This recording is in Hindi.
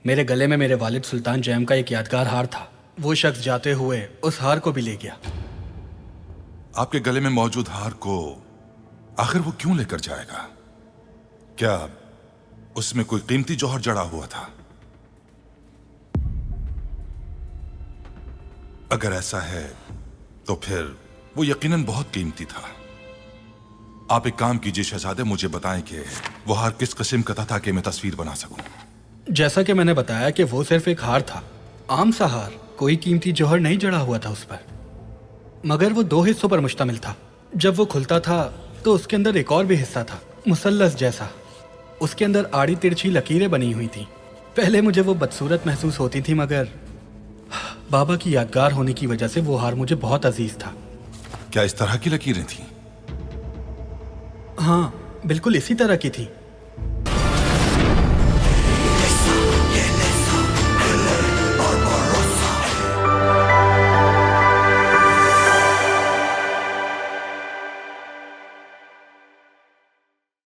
मेरे गले में मेरे वालिद सुल्तान जैम का एक यादगार हार था। वो शख्स जाते हुए उस हार को भी ले गया। आपके गले में मौजूद हार को आखिर वो क्यों लेकर जाएगा? क्या उसमें कोई कीमती जौहर जड़ा हुआ था? अगर ऐसा है तो फिर वो यकीनन बहुत कीमती था। आप एक काम कीजिए शहजादे, मुझे बताएं कि वो हार किस किस्म का था ताकि मैं तस्वीर बना सकूं। जैसा कि मैंने बताया कि वो सिर्फ एक हार था, आम सा हार, कोई कीमती जौहर नहीं जड़ा हुआ था उस पर। मगर वो 2 हिस्सों पर मुश्तमिल था। जब वो खुलता था तो उसके अंदर एक और भी हिस्सा था, मुसल्लस जैसा। उसके अंदर आड़ी तिरछी लकीरें बनी हुई थी। पहले मुझे वो बदसूरत महसूस होती थी, मगर बाबा की यादगार होने की वजह से वो हार मुझे बहुत अजीज था। क्या इस तरह की लकीरें थीं? हाँ, बिल्कुल इसी तरह की थी।